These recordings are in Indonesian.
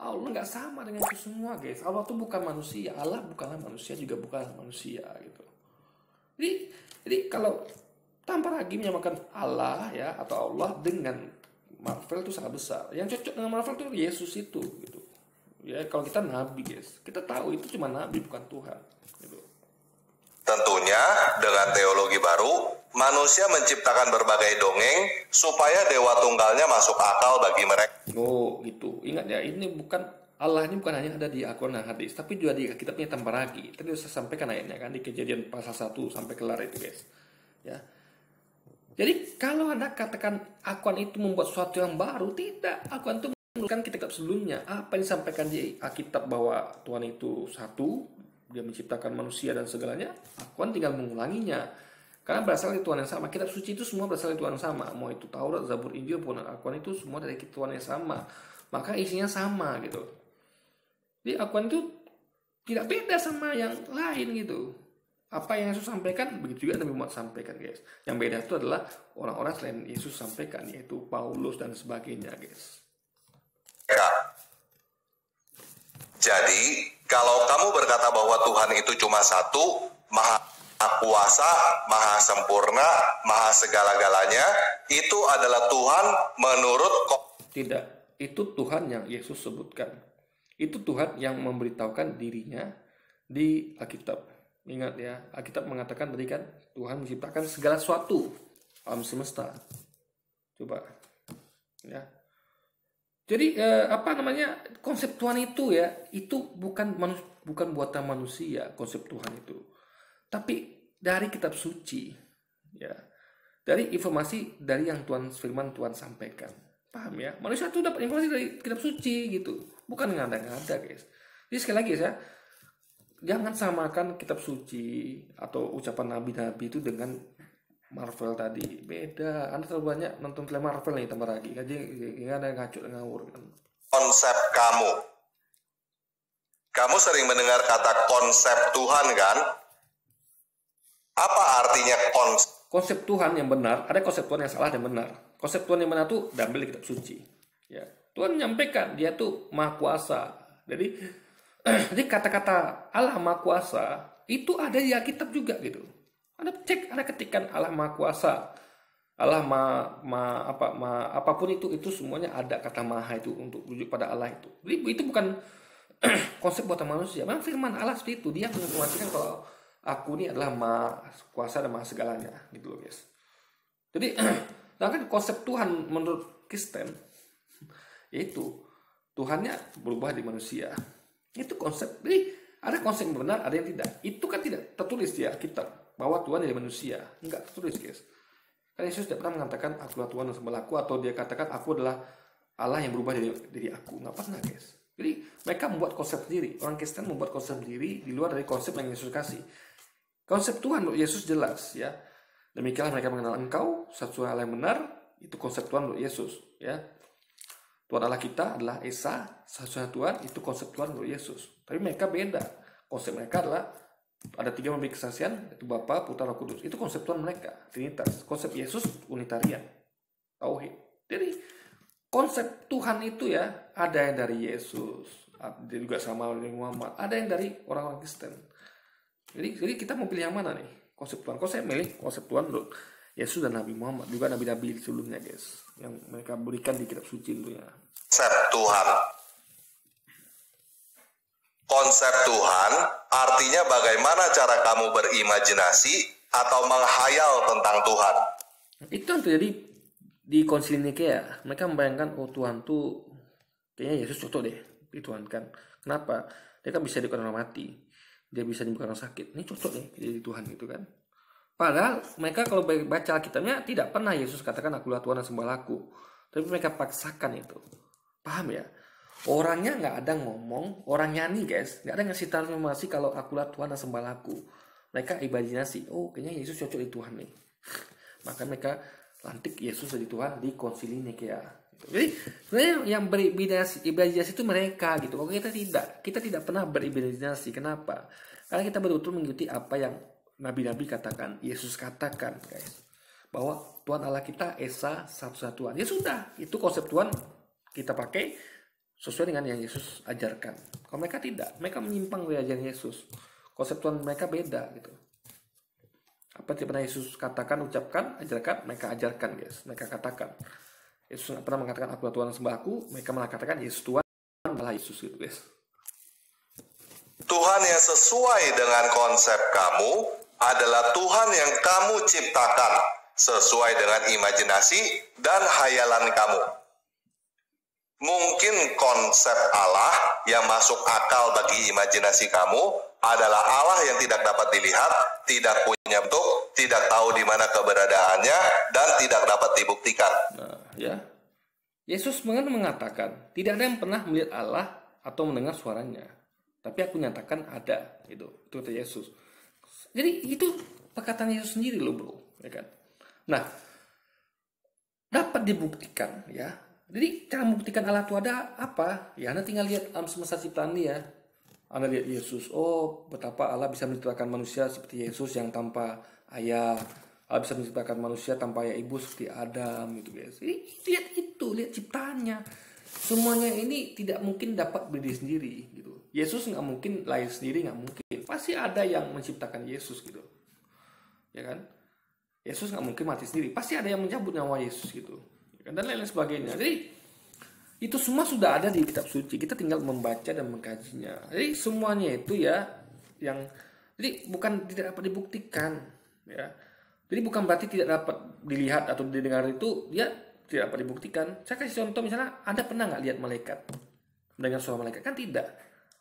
Allah nggak sama dengan itu semua, guys. Allah tuh bukan manusia, Allah bukanlah manusia, juga bukanlah manusia gitu. Jadi kalau tanpa lagi menyamakan Allah ya atau Allah dengan Marvel itu sangat besar. Yang cocok dengan Marvel itu Yesus itu gitu. Ya kalau kita nabi, guys, kita tahu itu cuma nabi bukan Tuhan gitu. Tentunya dengan teologi baru, manusia menciptakan berbagai dongeng supaya dewa tunggalnya masuk akal bagi mereka. Oh gitu. Ingat ya, ini bukan Allah ini bukan hanya ada di Al-Quran dan hadis, tapi juga di kitabnya Tambaragi. Tadi saya sampaikan ayatnya kan di Kejadian pasal 1 sampai kelar itu, guys. Ya. Jadi kalau Anda katakan Al-Quran itu membuat sesuatu yang baru, tidak. Al-Quran itu menurutkan kitab sebelumnya. Apa yang disampaikan di Alkitab bahwa Tuhan itu satu, dia menciptakan manusia dan segalanya, Al-Quran tinggal mengulanginya. Karena berasal dari Tuhan yang sama. Kitab suci itu semua berasal dari Tuhan yang sama. Mau itu Taurat, Zabur, Injil, pun Al-Quran itu semua dari Tuhan yang sama. Maka isinya sama gitu. Jadi Al-Quran itu tidak beda sama yang lain gitu. Apa yang Yesus sampaikan, begitu juga Nabi Muhammad sampaikan, guys. Yang beda itu adalah orang-orang selain Yesus sampaikan, yaitu Paulus dan sebagainya, guys. Jadi, kalau kamu berkata bahwa Tuhan itu cuma satu, maha kuasa, maha sempurna, maha segala-galanya, itu adalah Tuhan menurut Tidak, itu Tuhan yang Yesus sebutkan. Itu Tuhan yang memberitahukan dirinya di Alkitab. Ingat ya, Alkitab mengatakan tadi kan Tuhan menciptakan segala sesuatu alam semesta. Coba ya. Jadi konsep Tuhan itu ya, itu bukan buatan manusia konsep Tuhan itu. Tapi dari kitab suci ya. Dari informasi dari yang firman Tuhan sampaikan. Paham ya? Manusia itu dapat informasi dari kitab suci gitu. Bukan ngada-ngada, guys. Jadi sekali lagi ya, jangan samakan kitab suci atau ucapan nabi-nabi itu dengan Marvel tadi. Beda. Anda terlalu banyak nonton film Marvel nih tambah lagi. Nggak ada ngaco ngawur kan. konsep kamu. Kamu sering mendengar kata konsep Tuhan kan? Apa artinya konsep Tuhan yang benar? Ada konsep Tuhan yang salah dan benar. Konsep Tuhan yang benar tuh diambil di kitab suci. Ya. Tuhan menyampaikan dia tuh Maha Kuasa. Jadi kata-kata Allah Maha Kuasa itu ada di Alkitab juga gitu. Anda cek, Anda ketikkan Allah Maha Kuasa, Allah apapun itu semuanya ada kata Maha itu untuk rujuk pada Allah itu. Jadi itu bukan konsep buatan manusia. Memang firman Allah seperti itu, dia menginformasikan kalau aku ini adalah Maha Kuasa dan Maha segalanya gitu loh, guys. Jadi sedangkan konsep Tuhan menurut Kristen yaitu Tuhannya berubah di manusia. Itu konsep. Jadi ada konsep yang benar, ada yang tidak. Itu kan tidak tertulis di Alkitab bahwa Tuhan dari manusia. Enggak tertulis, guys. Karena Yesus tidak pernah mengatakan akulah Tuhan dan sembahlah aku, atau dia katakan aku adalah Allah yang berubah dari aku. Enggak pernah, guys. Jadi mereka membuat konsep sendiri. Orang Kristen membuat konsep sendiri di luar dari konsep yang Yesus kasih. Konsep Tuhan menurut Yesus jelas ya. Demikianlah mereka mengenal Engkau, satu Allah yang benar. Itu konsep Tuhan menurut Yesus ya. Tuhan Allah kita adalah Esa, satu-satunya Tuhan, itu konsep Tuhan menurut Yesus. Tapi mereka beda. Konsep mereka adalah ada 3 memberi kesaksian, itu Bapa, Putra, Roh Kudus. Itu konsep Tuhan mereka, Trinitas. Konsep Yesus Unitarian, Tauhid. Jadi konsep Tuhan itu ya, ada yang dari Yesus, ada juga sama dengan Muhammad, ada yang dari orang-orang Kristen. Jadi kita mau pilih yang mana nih? Konsep Tuhan. Kok saya milih konsep Tuhan menurut Yesus dan Nabi Muhammad, juga nabi-nabi sebelumnya, guys, yang mereka berikan di kitab suci tentunya. Konsep Tuhan. Konsep Tuhan artinya bagaimana cara kamu berimajinasi atau menghayal tentang Tuhan. Itu yang terjadi di Konsili Nikea. Mereka membayangkan Tuhan tuh kayaknya Yesus cocok deh dituhankan. Kenapa? Dia kan bisa dibuat orang mati, dia bisa dibuat orang sakit. Ini cocok deh jadi Tuhan gitu kan. Padahal mereka kalau baca Alkitabnya tidak pernah Yesus katakan akulah Tuhan dan sembahlah aku. Tapi mereka paksakan itu. Paham ya? Orangnya nggak ada ngomong, orang nyanyi, guys, nggak ada ngasih tahu informasi kalau akulah Tuhan dan sembahlah aku. Mereka imajinasi, oh kayaknya Yesus cocok di Tuhan nih. Maka mereka lantik Yesus jadi Tuhan di Konsili Nikea. Jadi sebenarnya yang berimajinasi itu mereka gitu. Kalau kita tidak pernah berimajinasi. Kenapa? Karena kita betul-betul mengikuti apa yang nabi-nabi katakan, Yesus katakan, guys, bahwa Tuhan Allah kita Esa, satu-satunya Tuhan. Ya sudah, itu konsep Tuhan kita pakai. sesuai dengan yang Yesus ajarkan. Kalau mereka tidak, mereka menyimpang dari ajaran Yesus. Konsep Tuhan mereka beda gitu. Apa yang pernah Yesus katakan, ucapkan, ajarkan, mereka ajarkan, guys. Mereka katakan. Yesus nggak pernah mengatakan aku Tuhan sembah aku, mereka malah katakan Yesus Tuhan, malah Yesus gitu, guys. Tuhan yang sesuai dengan konsep kamu adalah Tuhan yang kamu ciptakan sesuai dengan imajinasi dan hayalan kamu. Mungkin konsep Allah yang masuk akal bagi imajinasi kamu adalah Allah yang tidak dapat dilihat, tidak punya bentuk, tidak tahu di mana keberadaannya, dan tidak dapat dibuktikan. Nah, ya. Yesus mengatakan, tidak ada yang pernah melihat Allah atau mendengar suaranya. Tapi aku nyatakan ada, gitu. Itu kata Yesus. Jadi itu perkataan Yesus sendiri loh, bro, ya kan? Nah, dapat dibuktikan, ya. Jadi cara membuktikan Allah itu ada apa? Ya, Anda tinggal lihat alam semesta ciptaan dia. Anda lihat Yesus, oh betapa Allah bisa menciptakan manusia seperti Yesus yang tanpa ayah. Allah bisa menciptakan manusia tanpa ayah ibu seperti Adam, gitu guys. Jadi lihat itu, lihat ciptaannya. Semuanya ini tidak mungkin dapat berdiri sendiri, gitu. Yesus nggak mungkin lahir sendiri, nggak mungkin. Pasti ada yang menciptakan Yesus, gitu. Ya kan? Yesus nggak mungkin mati sendiri. Pasti ada yang mencabut nyawa Yesus, gitu. Dan lain-lain sebagainya. Jadi itu semua sudah ada di kitab suci. Kita tinggal membaca dan mengkajinya. Jadi semuanya itu ya yang jadi bukan tidak dapat dibuktikan, ya. Jadi bukan berarti tidak dapat dilihat atau didengar itu dia tidak dapat dibuktikan. Saya kasih contoh, misalnya Anda pernah nggak lihat malaikat, mendengar suara malaikat? Kan tidak.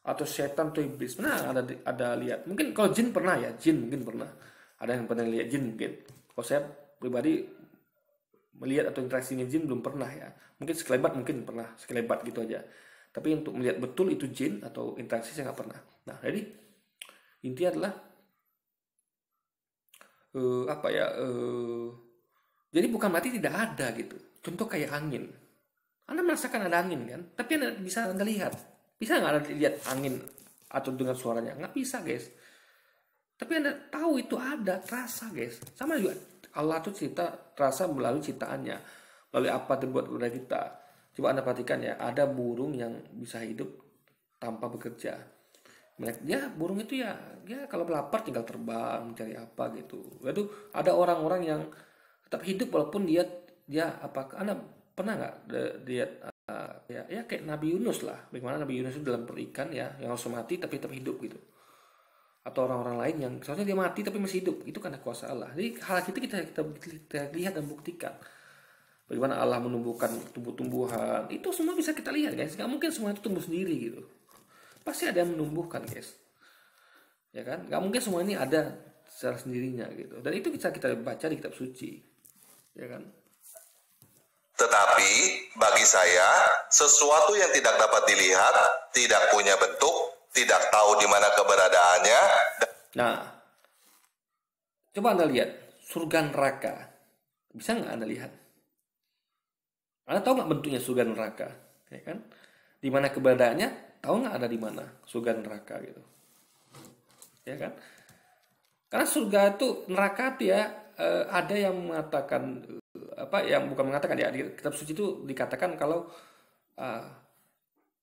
Atau setan atau iblis pernah ada lihat? Mungkin kalau jin pernah ya, jin mungkin pernah. Ada yang pernah lihat jin mungkin. Kalau saya pribadi melihat atau interaksi dengan jin belum pernah ya. Mungkin sekelebat mungkin pernah, sekelebat gitu aja. Tapi untuk melihat betul itu jin atau interaksi saya nggak pernah. Nah, jadi intinya adalah jadi bukan berarti tidak ada gitu. Contoh kayak angin. Anda merasakan ada angin kan? Tapi Anda bisa Anda lihat. Bisa nggak Anda lihat angin atau dengar suaranya? Nggak bisa, guys. Tapi Anda tahu itu ada, terasa, guys. Sama juga Allah tuh cerita terasa melalui ciptaannya, melalui apa terbuat kepada kita. Coba Anda perhatikan ya, ada burung yang bisa hidup tanpa bekerja. Ya burung itu ya kalau lapar tinggal terbang mencari apa gitu. Lalu ada orang-orang yang tetap hidup walaupun dia apakah Anda pernah nggak lihat ya kayak Nabi Yunus lah, bagaimana Nabi Yunus itu dalam perikan ya yang harus mati tapi tetap hidup gitu. Atau orang-orang lain yang seharusnya dia mati tapi masih hidup, itu karena kuasa Allah. Jadi hal itu kita lihat dan buktikan. Bagaimana Allah menumbuhkan tumbuh-tumbuhan, itu semua bisa kita lihat, guys. Gak mungkin semua itu tumbuh sendiri gitu. Pasti ada yang menumbuhkan, guys. Ya kan? Gak mungkin semua ini ada secara sendirinya gitu. Dan itu bisa kita baca di kitab suci. Ya kan? Tetapi bagi saya, sesuatu yang tidak dapat dilihat, tidak punya bentuk, tidak tahu di mana keberadaannya. Nah, coba Anda lihat surga neraka. Bisa nggak Anda lihat? Anda tahu nggak bentuknya surga neraka? Ya kan? Di mana keberadaannya? Tahu nggak ada di mana surga neraka gitu? Ya kan? Karena surga itu neraka itu ya ada yang mengatakan yang bukan mengatakan ya, di kitab suci itu dikatakan kalau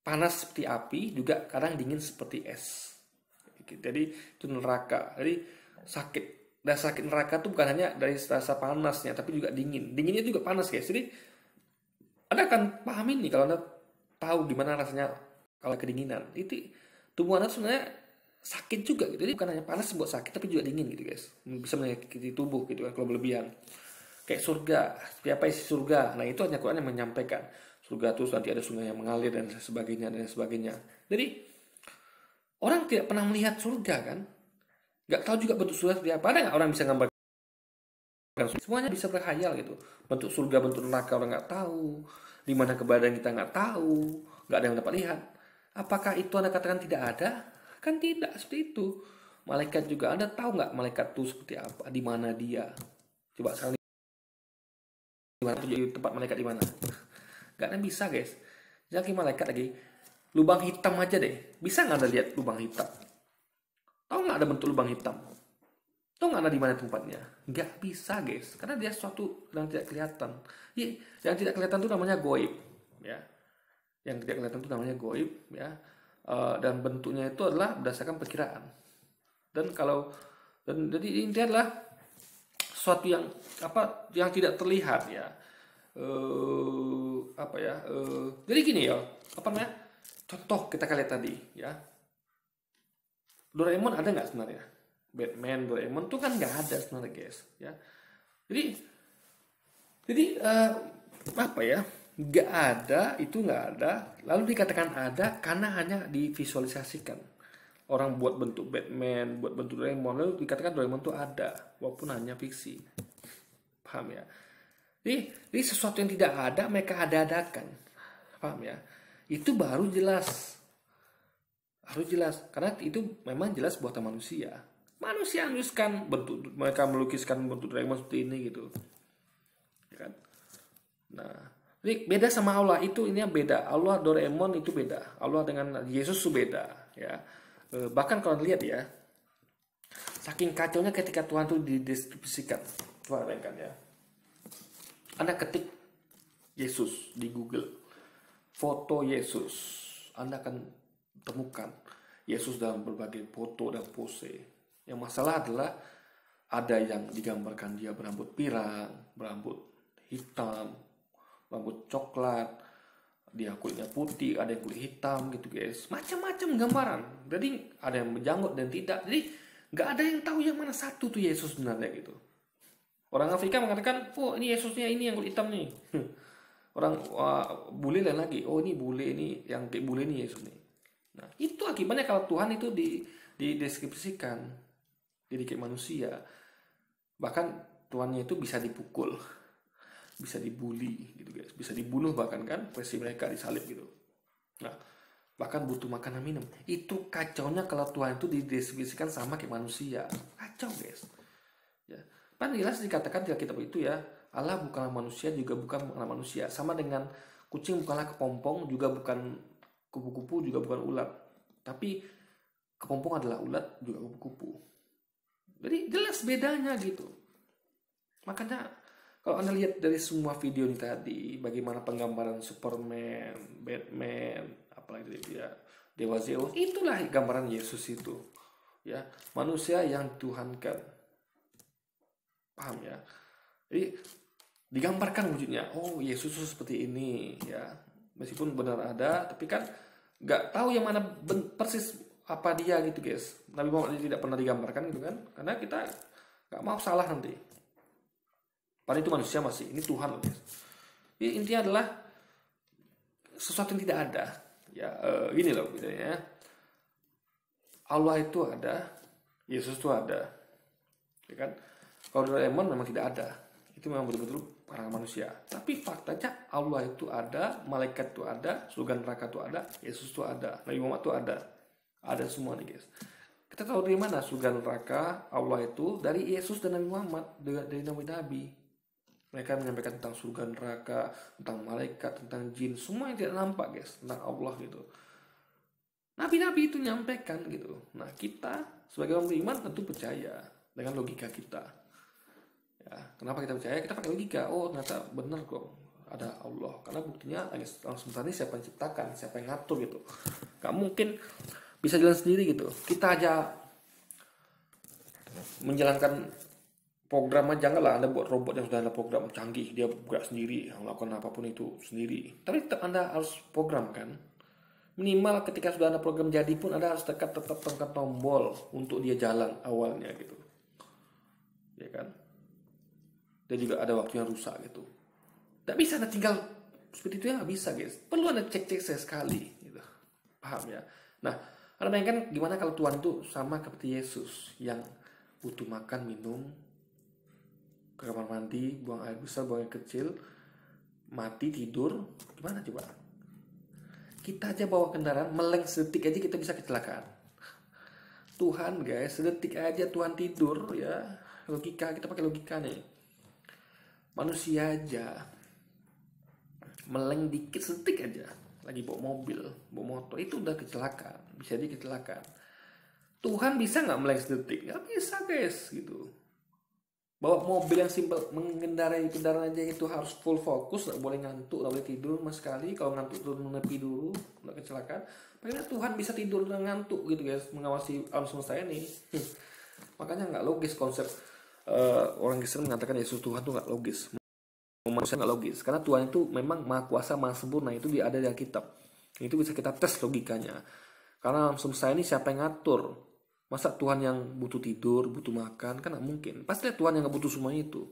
panas seperti api juga kadang dingin seperti es. Jadi itu neraka. Jadi sakit. Dan sakit neraka itu bukan hanya dari rasa panasnya tapi juga dingin. Dinginnya juga panas, guys. Jadi Anda akan pahami nih kalau Anda tahu gimana rasanya kalau kedinginan. Itu tubuh Anda sebenarnya sakit juga gitu. Jadi bukan hanya panas buat sakit tapi juga dingin gitu, guys. Bisa menyakiti tubuh gitu kan kalau berlebihan. Kayak surga, siapa isi surga? Nah, itu hanya Quran yang menyampaikan. Surga terus nanti ada sungai yang mengalir dan sebagainya dan sebagainya. Jadi orang tidak pernah melihat surga kan? Gak tahu juga bentuk surga seperti apa. Ada nggak orang bisa gambarkan? Semuanya bisa berkhayal gitu. Bentuk surga, bentuk neraka orang nggak tahu. Di mana keberadaan kita nggak tahu. Nggak ada yang dapat lihat. Apakah itu Anda katakan tidak ada? Kan tidak seperti itu. Malaikat juga Anda tahu nggak malaikat itu seperti apa? Di mana dia? Coba sekarang di mana tempat malaikat di mana? Gak ada bisa, guys. Jadi malaikat lagi lubang hitam aja deh. Bisa nggak Anda lihat lubang hitam? Tahu nggak ada bentuk lubang hitam? Tahu nggak ada di mana tempatnya? Nggak bisa, guys. Karena dia suatu yang tidak kelihatan. Yang tidak kelihatan itu namanya goib. Ya. Yang tidak kelihatan itu namanya goib, ya. Dan bentuknya itu adalah berdasarkan perkiraan. Jadi intinya adalah sesuatu yang yang tidak terlihat, ya. Jadi gini ya, contoh kita lihat tadi, ya. Doraemon ada nggak sebenarnya? Batman, Doraemon tuh kan nggak ada sebenarnya, guys, ya. Jadi nggak ada, itu nggak ada. Lalu dikatakan ada karena hanya divisualisasikan. Orang buat bentuk Batman, buat bentuk Doraemon, lalu dikatakan Doraemon tuh ada, walaupun hanya fiksi. Paham ya? Jadi sesuatu yang tidak ada mereka ada-adakan. Paham ya? Itu baru jelas. Harus jelas, karena itu memang jelas buatan manusia. Manusia melukiskan bentuk, mereka melukiskan bentuk Doraemon seperti ini gitu. Ya kan? Nah, ini beda sama Allah, ini beda. Allah Doraemon itu beda. Allah dengan Yesus itu beda, ya. Bahkan kalau lihat ya, saking kacaunya ketika Tuhan itu dideskripsikan. Coba bayangkan ya. Anda ketik Yesus di Google, foto Yesus, Anda akan temukan Yesus dalam berbagai foto dan pose. Yang masalah adalah ada yang digambarkan dia berambut pirang, berambut hitam, rambut coklat, dia kulitnya putih, ada yang kulit hitam gitu, guys. Macam-macam gambaran. Jadi ada yang berjanggut dan tidak. Jadi nggak ada yang tahu yang mana satu tuh Yesus sebenarnya gitu. Orang Afrika mengatakan, oh ini Yesusnya ini yang kulit hitam nih. Orang bule lain lagi, oh ini bule, ini yang kayak bule nih Yesus nih. Nah itu akibatnya kalau Tuhan itu dideskripsikan jadi kayak manusia. Bahkan Tuhannya itu bisa dipukul, bisa dibully gitu, guys, bisa dibunuh bahkan kan, versi mereka disalib gitu. Nah bahkan butuh makan dan minum. Itu kacaunya kalau Tuhan itu dideskripsikan sama kayak manusia. Kacau, guys, ya. Kan jelas dikatakan di kitab itu ya, Allah bukanlah manusia juga bukan anak manusia. Sama dengan kucing bukanlah kepompong, juga bukan kupu-kupu, juga bukan ulat. Tapi kepompong adalah ulat, juga kupu-kupu. Jadi jelas bedanya gitu. Makanya kalau Anda lihat dari semua video ini tadi, bagaimana penggambaran Superman, Batman, apalagi dia Dewa Zeus, itulah gambaran Yesus itu. Ya, manusia yang Tuhankan. Paham ya? Jadi digambarkan wujudnya. Oh, Yesus seperti ini, ya. Meskipun benar ada, tapi kan nggak tahu yang mana persis apa dia gitu, guys. Nabi Muhammad tidak pernah digambarkan gitu kan? Karena kita nggak mau salah nanti. Padahal itu manusia masih, ini Tuhan loh, guys. Jadi intinya adalah sesuatu yang tidak ada. Ya, gini loh, bedanya. Allah itu ada, Yesus itu ada, ya kan? Kalau Doraemon memang tidak ada, itu memang betul-betul karangan manusia. Tapi faktanya Allah itu ada, malaikat itu ada, surga neraka itu ada, Yesus itu ada, Nabi Muhammad itu ada semua nih, guys. Kita tahu dari mana surga neraka Allah itu? Dari Yesus dan Nabi Muhammad, dari nabi-nabi. Mereka menyampaikan tentang surga neraka, tentang malaikat, tentang jin, semua yang tidak nampak, guys, tentang Allah gitu. Nabi-nabi itu nyampaikan gitu. Nah kita sebagai orang beriman tentu percaya dengan logika kita. Ya, kenapa kita percaya? Kita pakai logika. Oh ternyata benar kok ada Allah. Karena buktinya langsung tadi siapa yang ciptakan, siapa yang ngatur gitu. Gak mungkin bisa jalan sendiri gitu. Kita aja menjalankan program aja, enggak lah Anda buat robot yang sudah ada program canggih, dia buat sendiri, melakukan apapun itu sendiri. Tapi tetap Anda harus program kan. Minimal ketika sudah ada program jadi pun Anda harus tetap tekan tombol untuk dia jalan awalnya gitu. Ya kan? Dan juga ada waktu yang rusak gitu. Tidak bisa Anda tinggal seperti itu ya, nggak bisa, guys. Perlu Anda cek sekali gitu. Paham ya? Nah, Anda bayangkan gimana kalau Tuhan itu sama seperti Yesus yang butuh makan, minum, ke kamar mandi, buang air besar, buang air kecil, mati, tidur, gimana coba? Kita aja bawa kendaraan, meleng sedetik aja kita bisa kecelakaan. Tuhan, guys, sedetik aja Tuhan tidur ya. Logika, kita pakai logika nih. Manusia aja meleng dikit sedetik aja, lagi bawa mobil, bawa motor, itu udah kecelakaan, bisa jadi kecelakaan. Tuhan bisa nggak meleng sedetik? Nggak bisa, guys, gitu. Bawa mobil yang simpel, mengendarai kendaraan aja itu harus full fokus, nggak boleh ngantuk, nggak boleh tidur sama sekali. Kalau ngantuk tuh menepi dulu, nggak kecelakaan. Makanya Tuhan bisa tidur dan ngantuk gitu guys, mengawasi alam semesta ini. Makanya nggak logis konsep orang Kristen mengatakan Yesus Tuhan tuh nggak logis. Manusia nggak logis, karena Tuhan itu memang maha kuasa, maha sempurna, itu dia ada di Alkitab. Itu bisa kita tes logikanya. Karena alam semesta ini siapa yang ngatur? Masa Tuhan yang butuh tidur, butuh makan, kan nggak mungkin. Pasti Tuhan yang nggak butuh semuanya itu.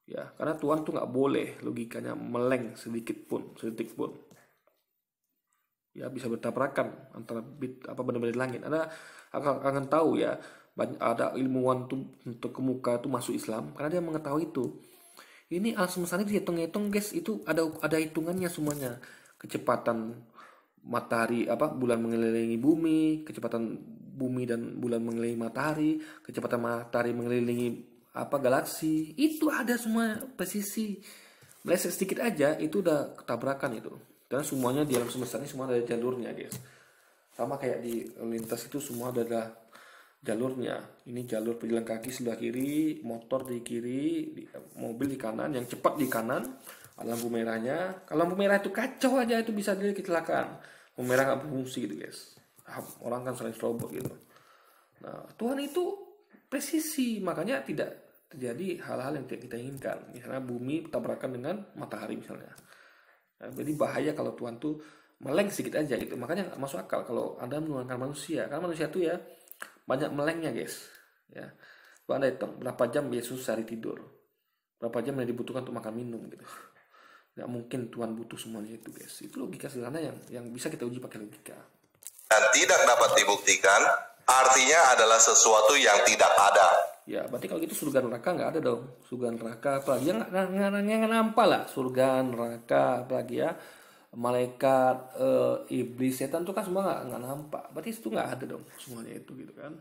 Ya, karena Tuhan tuh nggak boleh logikanya meleng sedikit pun, sedetik pun. Ya, bisa bertabrakan antara apa benar-benar di langit. Anda akan tahu ya, ada ilmuwan tuh untuk kemuka itu masuk Islam karena dia mengetahui itu. Ini alam semesta ini dihitung-hitung guys, itu ada hitungannya semuanya. Kecepatan matahari bulan mengelilingi bumi, kecepatan bumi dan bulan mengelilingi matahari, kecepatan matahari mengelilingi galaksi, itu ada semua presisi. Meleset sedikit aja itu udah ketabrakan itu. Karena semuanya di alam semesta ini semua ada jalurnya guys. Sama kayak di lintas itu semua ada jalurnya. Ini jalur pejalan kaki sebelah kiri, motor di kiri, mobil di kanan, yang cepat di kanan, ada lampu merahnya. Kalau lampu merah itu kacau aja, itu bisa jadi kecelakaan. Lampu merah nggak berfungsi gitu guys. Orang kan sering serobot gitu. Nah, Tuhan itu presisi, makanya tidak terjadi hal-hal yang tidak kita inginkan. Misalnya bumi tabrakan dengan matahari misalnya. Nah, jadi bahaya kalau Tuhan tuh meleng sedikit aja gitu. Makanya nggak masuk akal kalau Anda menurunkan manusia. Karena manusia tuh ya banyak melengnya guys. Ya, Anda hitung berapa jam Yesus sehari tidur, berapa jam yang dibutuhkan untuk makan minum gitu. Nggak mungkin Tuhan butuh semuanya itu guys. Itu logika sederhana yang bisa kita uji pakai logika. Dan tidak dapat dibuktikan, artinya adalah sesuatu yang tidak ada. Ya, berarti kalau gitu surga neraka nggak ada dong. Surga neraka apalagi yang nampak lah. Surga neraka apalagi ya. Malaikat, iblis, setan itu kan semua nggak nampak. Berarti itu nggak ada dong semuanya itu gitu kan.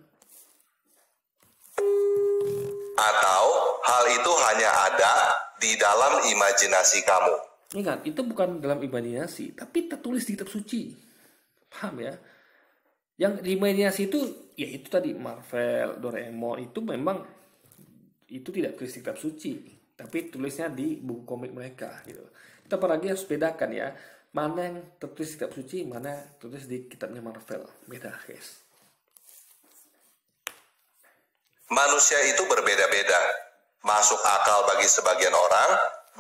Atau hal itu hanya ada di dalam imajinasi kamu. Ingat, itu bukan dalam imajinasi, tapi tertulis di kitab suci. Paham ya? Yang di imajinasi itu, ya itu tadi Marvel, Doraemon, itu memang itu tidak tulis di kitab suci, tapi tulisnya di buku komik mereka gitu. Kita apalagi harus bedakan ya, mana yang tertulis di kitab suci, mana tertulis di kitabnya Marvel. Beda guys. Manusia itu berbeda-beda. Masuk akal bagi sebagian orang,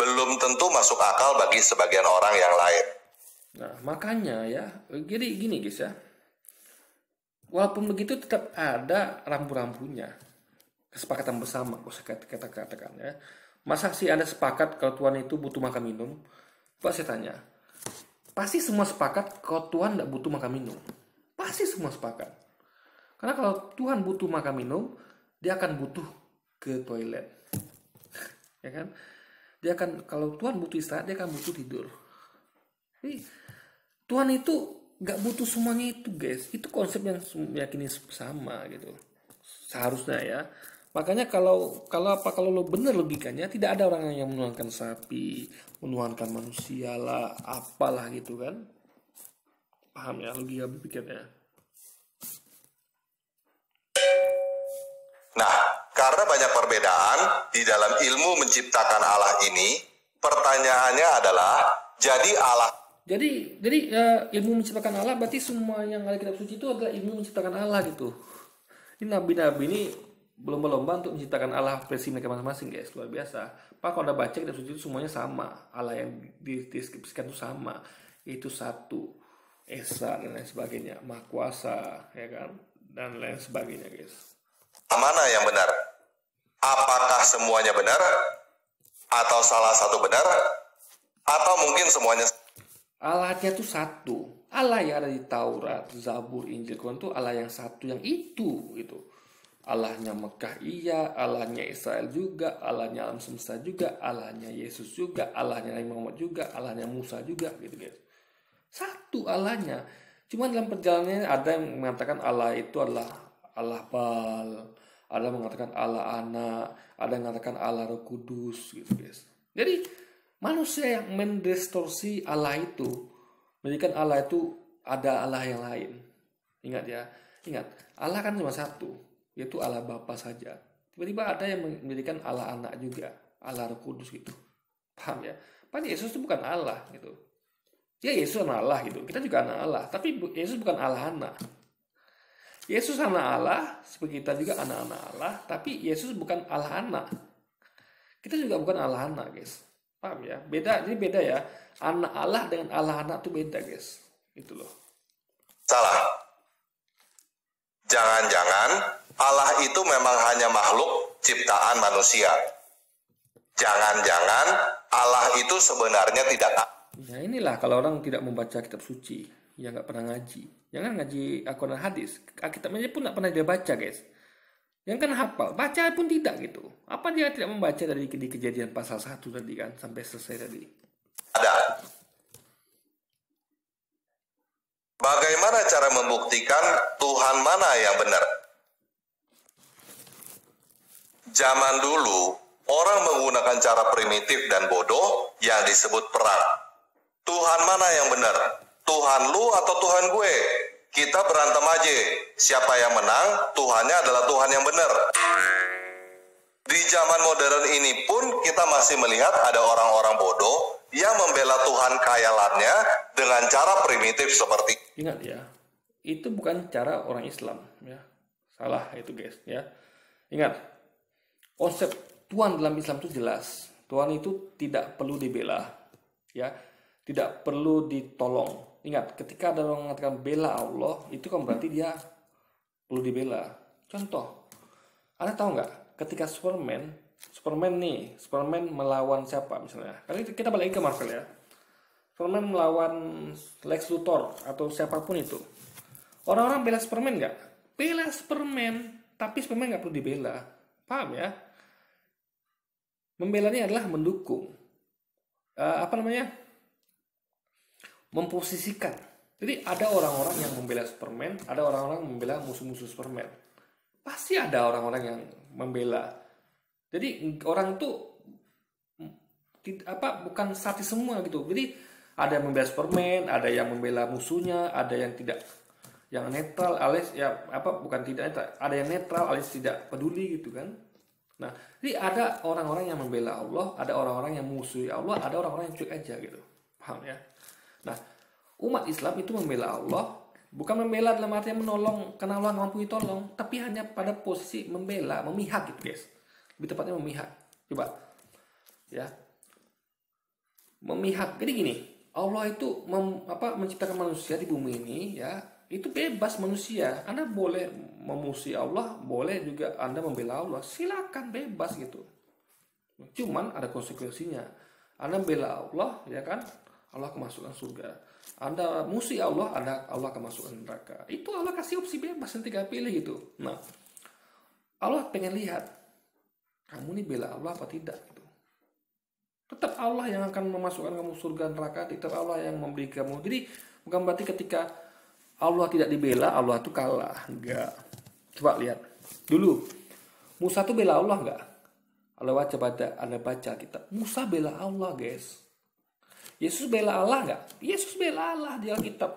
belum tentu masuk akal bagi sebagian orang yang lain. Nah, makanya ya, jadi gini guys ya. Walaupun begitu tetap ada rambu-rambunya. Kesepakatan bersama, saya katakan ya. Masa sih Anda sepakat kalau Tuhan itu butuh makan minum? Pak saya tanya. Pasti semua sepakat kalau Tuhan tidak butuh makan minum. Pasti semua sepakat. Karena kalau Tuhan butuh makan minum, dia akan butuh ke toilet. Ya kan? Kalau Tuhan butuh istirahat, dia akan butuh tidur. Jadi, Tuhan itu nggak butuh semuanya itu guys. Itu konsep yang meyakini sama gitu. Seharusnya ya. Makanya kalau lo bener logikanya, tidak ada orang yang menuhankan sapi, menuhankan manusia lah, apalah gitu kan. Paham ya logika berpikirnya. Nah, karena banyak perbedaan di dalam ilmu menciptakan Allah ini, pertanyaannya adalah, jadi Allah... Jadi ilmu menciptakan Allah berarti semua yang ada kitab suci itu adalah ilmu menciptakan Allah gitu. Ini nabi-nabi ini berlomba-lomba untuk menciptakan Allah versi mereka masing-masing guys, luar biasa. Pak kalau udah baca kitab suci itu semuanya sama, Allah yang dideskripsikan itu sama, itu satu, esa dan lain sebagainya, maha kuasa ya kan, dan lain sebagainya guys. Mana yang benar? Apakah semuanya benar? Atau salah satu benar? Atau mungkin semuanya... Allahnya tuh satu. Allah yang ada di Taurat, Zabur, Injil, Quran tuh Allah yang satu, yang itu gitu. Allahnya Mekah iya, Allahnya Israel juga, Allahnya alam semesta juga, Allahnya Yesus juga, Allahnya Nabi Muhammad juga, Allahnya Musa juga gitu guys. Satu Allahnya. Cuma dalam perjalanannya ada yang mengatakan Allah itu adalah Allah Bal, ada yang mengatakan Allah Anak, ada yang mengatakan Allah Roh Kudus gitu guys. Jadi manusia yang mendistorsi Allah itu, menjadikan Allah itu ada Allah yang lain. Ingat ya, Allah kan cuma satu, yaitu Allah Bapa saja. Tiba-tiba ada yang mendirikan Allah anak juga, Allah Roh Kudus gitu. Paham ya? Padahal Yesus itu bukan Allah gitu. Ya Yesus anak Allah gitu. Kita juga anak Allah, tapi Yesus bukan Allah anak. Yesus anak Allah, seperti kita juga anak-anak Allah, tapi Yesus bukan Allah anak. Kita juga bukan Allah anak, guys. Paham ya? Beda, jadi beda ya. Anak Allah dengan Allah anak itu beda, guys. Itu loh. Salah. Jangan-jangan Allah itu memang hanya makhluk ciptaan manusia. Jangan-jangan Allah itu sebenarnya tidak. Ya inilah kalau orang tidak membaca kitab suci, ya nggak pernah ngaji. Jangan ngaji Al-Quran hadis. Kitabnya pun nggak pernah dia baca, guys. Yang kan hafal, baca pun tidak gitu. Apa dia tidak membaca dari di Kejadian pasal 1 tadi kan, sampai selesai tadi. Ada. Bagaimana cara membuktikan Tuhan mana yang benar? Zaman dulu, orang menggunakan cara primitif dan bodoh yang disebut perang. Tuhan mana yang benar? Tuhan lu atau Tuhan gue? Kita berantem aja. Siapa yang menang, Tuhannya adalah Tuhan yang benar. Di zaman modern ini pun kita masih melihat ada orang-orang bodoh yang membela Tuhan khayalannya dengan cara primitif seperti. Ingat ya, itu bukan cara orang Islam ya. Salah itu guys ya. Ingat, konsep Tuhan dalam Islam itu jelas. Tuhan itu tidak perlu dibela ya. Tidak perlu ditolong. Ingat, ketika ada orang mengatakan bela Allah, itu kan berarti dia perlu dibela. Contoh, Anda tahu nggak? Ketika Superman melawan siapa misalnya? Kali kita balik ke Marvel ya. Superman melawan Lex Luthor atau siapapun itu. Orang-orang bela Superman nggak? Bela Superman, tapi Superman nggak perlu dibela. Paham ya? Membelanya adalah mendukung. Memposisikan. Jadi ada orang-orang yang membela Superman, ada orang-orang yang membela musuh-musuh Superman. Pasti ada orang-orang yang membela. Jadi orang itu bukan sati semua gitu. Jadi ada yang membela Superman, ada yang membela musuhnya, ada yang tidak, yang netral alias bukan tidak netral, ada yang netral alias tidak peduli gitu kan. Nah, jadi ada orang-orang yang membela Allah, ada orang-orang yang musuhi Allah, ada orang-orang yang cuek aja gitu. Paham ya? Nah, umat Islam itu membela Allah, bukan membela dalam artian menolong karena Allah mampu tolong, tapi hanya pada posisi membela, memihak gitu guys. Lebih tepatnya memihak. Coba ya. Memihak. Jadi gini, Allah itu menciptakan manusia di bumi ini ya, itu bebas manusia. Anda boleh memusuhi Allah, boleh juga Anda membela Allah. Silakan bebas gitu. Cuman ada konsekuensinya. Anda bela Allah ya kan? Allah kemasukan surga. Anda musuh Allah, Allah kemasukan neraka. Itu Allah kasih opsi bebas, nanti tinggal pilih gitu. Nah, Allah pengen lihat kamu nih bela Allah apa tidak gitu. Tetap Allah yang akan memasukkan kamu surga neraka, tetap Allah yang memberi kamu. Jadi bukan berarti ketika Allah tidak dibela, Allah itu kalah. Enggak. Coba lihat. Dulu Musa tuh bela Allah enggak? Anda baca kita. Musa bela Allah, guys. Yesus bela Allah nggak? Yesus bela Allah di Alkitab.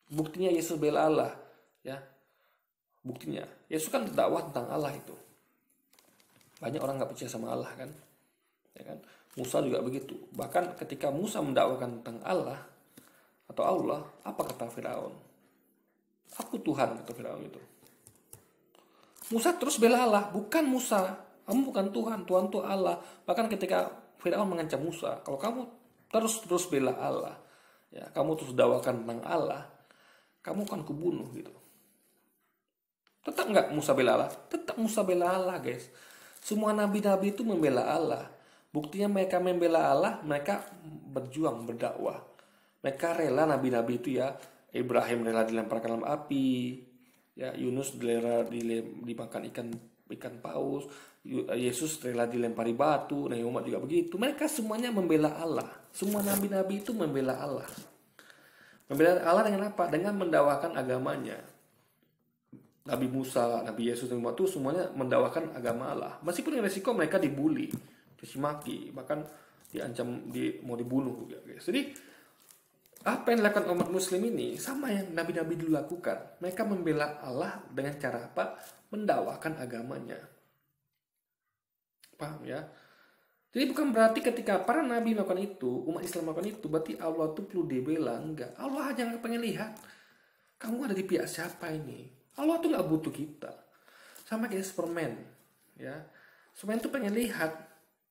Buktinya Yesus bela Allah, ya. Buktinya Yesus kan dakwah tentang Allah itu. Banyak orang nggak percaya sama Allah kan, ya kan? Musa juga begitu. Bahkan ketika Musa mendakwakan tentang Allah atau Allah, apa kata Firaun? Aku Tuhan, kata Firaun itu. Musa terus bela Allah, bukan Musa, kamu bukan Tuhan, Tuhan itu Allah. Bahkan ketika Firaun mengancam Musa, kalau kamu terus bela Allah, ya kamu terus dakwakan tentang Allah, kamu akan kubunuh gitu. Tetap nggak Musa bela Allah? Tetap Musa bela Allah, guys. Semua nabi-nabi itu membela Allah. Buktinya mereka membela Allah, mereka berjuang berdakwah. Mereka rela, nabi-nabi itu ya. Ibrahim rela dilemparkan dalam api, ya Yunus rela dimakan ikan paus, Yesus rela dilempari batu, Nabi Muhammad juga begitu. Mereka semuanya membela Allah. Semua nabi-nabi itu membela Allah. Membela Allah dengan apa? Dengan mendakwakan agamanya. Nabi Musa, Nabi Yesus, Nabi Muhammad itu semuanya mendakwakan agama Allah. Meskipun dengan resiko mereka dibully, dicimaki, bahkan diancam mau dibunuh juga, guys. Jadi apa yang dilakukan umat muslim ini sama yang nabi-nabi dulu lakukan. Mereka membela Allah dengan cara apa? Mendakwakan agamanya. Paham ya? Jadi bukan berarti ketika para nabi melakukan itu, umat Islam melakukan itu, berarti Allah tuh perlu dibela. Enggak. Allah hanya pengen lihat kamu ada di pihak siapa ini. Allah tuh nggak butuh kita. Sama kayak Superman, ya. Superman tuh pengen lihat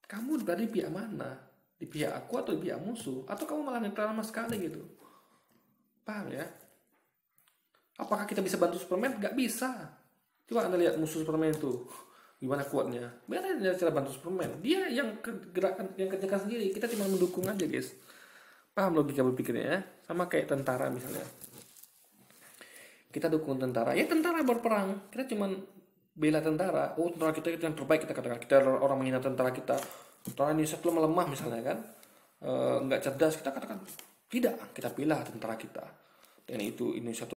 kamu berada di pihak mana, di pihak aku atau di pihak musuh, atau kamu malah netral sama sekali gitu. Paham ya? Apakah kita bisa bantu Superman? Nggak bisa. Coba Anda lihat musuh Superman itu, gimana kuatnya. Bagaimana dia cara bantu Superman? Dia yang gerakan, yang kerjakan sendiri. Kita cuma mendukung aja, guys. Paham logika berpikirnya ya? Sama kayak tentara misalnya. Kita dukung tentara. Ya tentara berperang. Kita cuma bela tentara. Oh tentara kita yang terbaik, kita katakan. Kita orang menghina tentara kita. Tentara Indonesia itu melemah misalnya kan. Nggak cerdas, kita katakan. Tidak, kita bela tentara kita. Dan itu Indonesia